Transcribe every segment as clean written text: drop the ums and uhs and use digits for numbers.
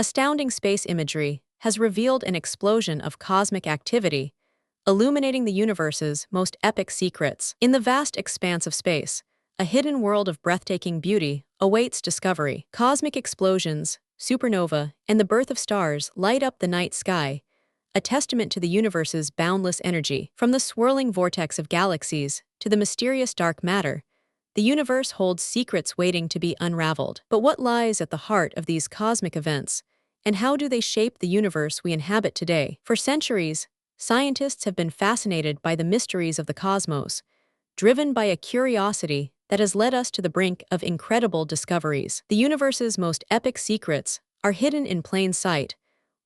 Astounding space imagery has revealed an explosion of cosmic activity, illuminating the universe's most epic secrets. In the vast expanse of space, a hidden world of breathtaking beauty awaits discovery. Cosmic explosions, supernova, and the birth of stars light up the night sky, a testament to the universe's boundless energy. From the swirling vortex of galaxies to the mysterious dark matter, the universe holds secrets waiting to be unraveled. But what lies at the heart of these cosmic events, and how do they shape the universe we inhabit today? For centuries, scientists have been fascinated by the mysteries of the cosmos, driven by a curiosity that has led us to the brink of incredible discoveries. The universe's most epic secrets are hidden in plain sight,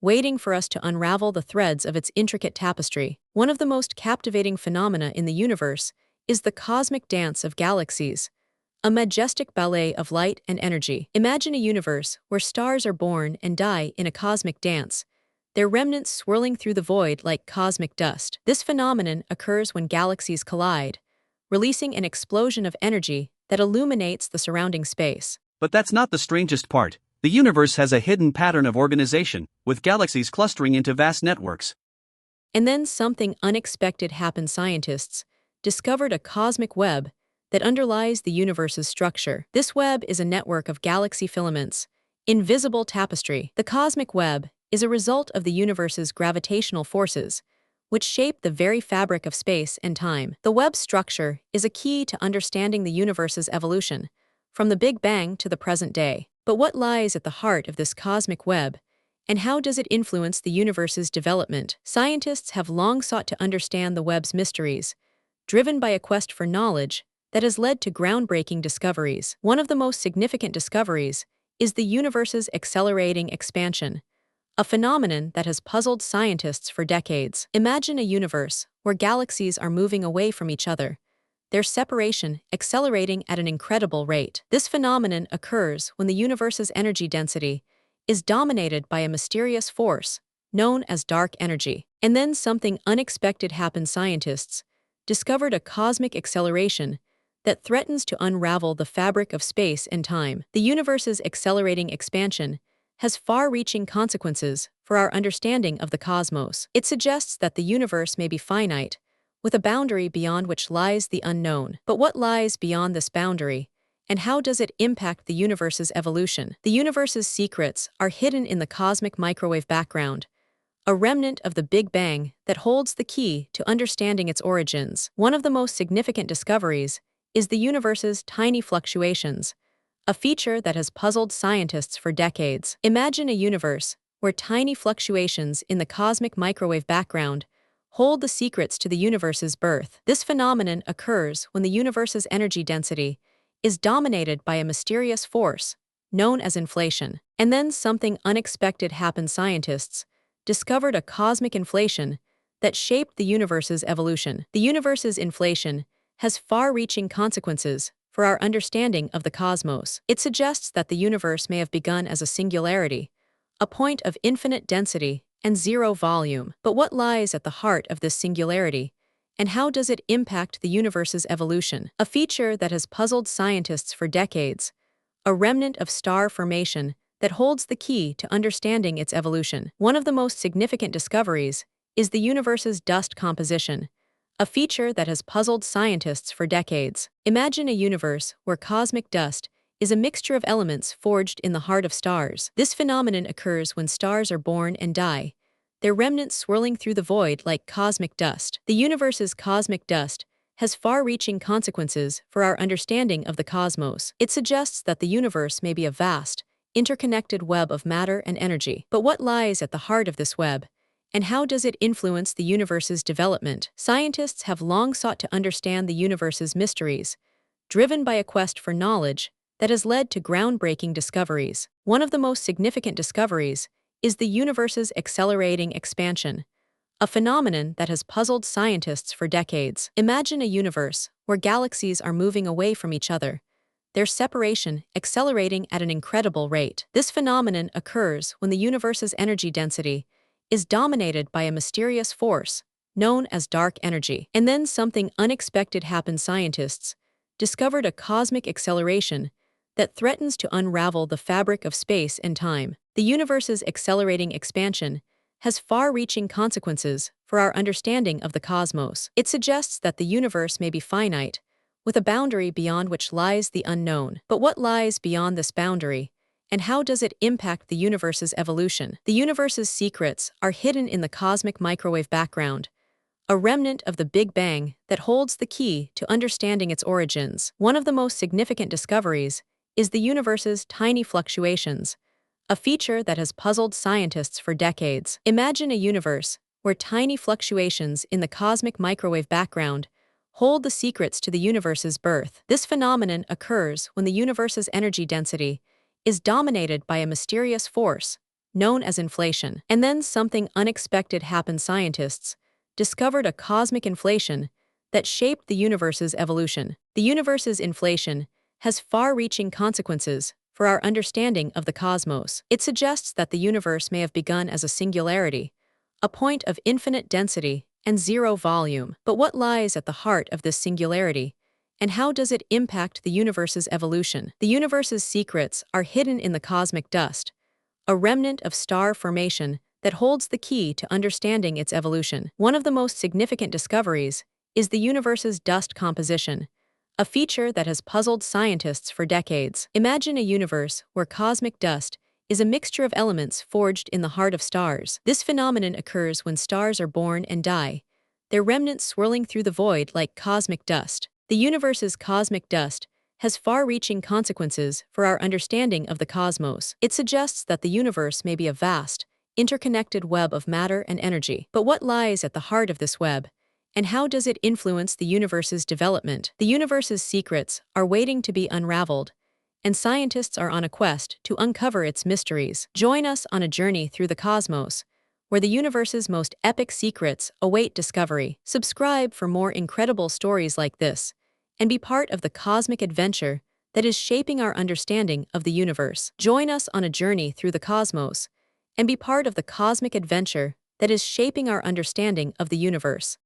waiting for us to unravel the threads of its intricate tapestry. One of the most captivating phenomena in the universe is the cosmic dance of galaxies, a majestic ballet of light and energy. Imagine a universe where stars are born and die in a cosmic dance, their remnants swirling through the void like cosmic dust. This phenomenon occurs when galaxies collide, releasing an explosion of energy that illuminates the surrounding space. But that's not the strangest part. The universe has a hidden pattern of organization, with galaxies clustering into vast networks. And then something unexpected happened. Scientists discovered a cosmic web that underlies the universe's structure. This web is a network of galaxy filaments, invisible tapestry. The cosmic web is a result of the universe's gravitational forces, which shape the very fabric of space and time. The web's structure is a key to understanding the universe's evolution, from the Big Bang to the present day. But what lies at the heart of this cosmic web, and how does it influence the universe's development? Scientists have long sought to understand the web's mysteries, driven by a quest for knowledge that has led to groundbreaking discoveries. One of the most significant discoveries is the universe's accelerating expansion, a phenomenon that has puzzled scientists for decades. Imagine a universe where galaxies are moving away from each other, their separation accelerating at an incredible rate. This phenomenon occurs when the universe's energy density is dominated by a mysterious force known as dark energy. And then something unexpected happens. Scientists discovered a cosmic acceleration that threatens to unravel the fabric of space and time. The universe's accelerating expansion has far-reaching consequences for our understanding of the cosmos. It suggests that the universe may be finite, with a boundary beyond which lies the unknown. But what lies beyond this boundary, and how does it impact the universe's evolution? The universe's secrets are hidden in the cosmic microwave background, a remnant of the Big Bang that holds the key to understanding its origins. One of the most significant discoveries is the universe's tiny fluctuations, a feature that has puzzled scientists for decades. Imagine a universe where tiny fluctuations in the cosmic microwave background hold the secrets to the universe's birth. This phenomenon occurs when the universe's energy density is dominated by a mysterious force known as inflation. And then something unexpected happened. Scientists discovered a cosmic inflation that shaped the universe's evolution. The universe's inflation has far-reaching consequences for our understanding of the cosmos. It suggests that the universe may have begun as a singularity, a point of infinite density and zero volume. But what lies at the heart of this singularity, and how does it impact the universe's evolution? A feature that has puzzled scientists for decades, a remnant of star formation that holds the key to understanding its evolution. One of the most significant discoveries is the universe's dust composition, a feature that has puzzled scientists for decades. Imagine a universe where cosmic dust is a mixture of elements forged in the heart of stars. This phenomenon occurs when stars are born and die, their remnants swirling through the void like cosmic dust. The universe's cosmic dust has far-reaching consequences for our understanding of the cosmos. It suggests that the universe may be a vast, interconnected web of matter and energy. But what lies at the heart of this web, and how does it influence the universe's development? Scientists have long sought to understand the universe's mysteries, driven by a quest for knowledge that has led to groundbreaking discoveries. One of the most significant discoveries is the universe's accelerating expansion, a phenomenon that has puzzled scientists for decades. Imagine a universe where galaxies are moving away from each other, their separation accelerating at an incredible rate. This phenomenon occurs when the universe's energy density is dominated by a mysterious force known as dark energy. And then something unexpected happened. Scientists discovered a cosmic acceleration that threatens to unravel the fabric of space and time. The universe's accelerating expansion has far-reaching consequences for our understanding of the cosmos. It suggests that the universe may be finite, with a boundary beyond which lies the unknown. But what lies beyond this boundary, and how does it impact the universe's evolution? The universe's secrets are hidden in the cosmic microwave background, a remnant of the Big Bang that holds the key to understanding its origins. One of the most significant discoveries is the universe's tiny fluctuations, a feature that has puzzled scientists for decades. Imagine a universe where tiny fluctuations in the cosmic microwave background hold the secrets to the universe's birth. This phenomenon occurs when the universe's energy density is dominated by a mysterious force known as inflation. And then something unexpected happened. Scientists discovered a cosmic inflation that shaped the universe's evolution. The universe's inflation has far-reaching consequences for our understanding of the cosmos. It suggests that the universe may have begun as a singularity, a point of infinite density and zero volume. But what lies at the heart of this singularity, and how does it impact the universe's evolution? The universe's secrets are hidden in the cosmic dust, a remnant of star formation that holds the key to understanding its evolution. One of the most significant discoveries is the universe's dust composition, a feature that has puzzled scientists for decades. Imagine a universe where cosmic dust is a mixture of elements forged in the heart of stars. This phenomenon occurs when stars are born and die, their remnants swirling through the void like cosmic dust. The universe's cosmic dust has far-reaching consequences for our understanding of the cosmos. It suggests that the universe may be a vast, interconnected web of matter and energy. But what lies at the heart of this web, and how does it influence the universe's development? The universe's secrets are waiting to be unraveled, and scientists are on a quest to uncover its mysteries. Join us on a journey through the cosmos, where the universe's most epic secrets await discovery. Subscribe for more incredible stories like this, and be part of the cosmic adventure that is shaping our understanding of the universe. Join us on a journey through the cosmos, and be part of the cosmic adventure that is shaping our understanding of the universe.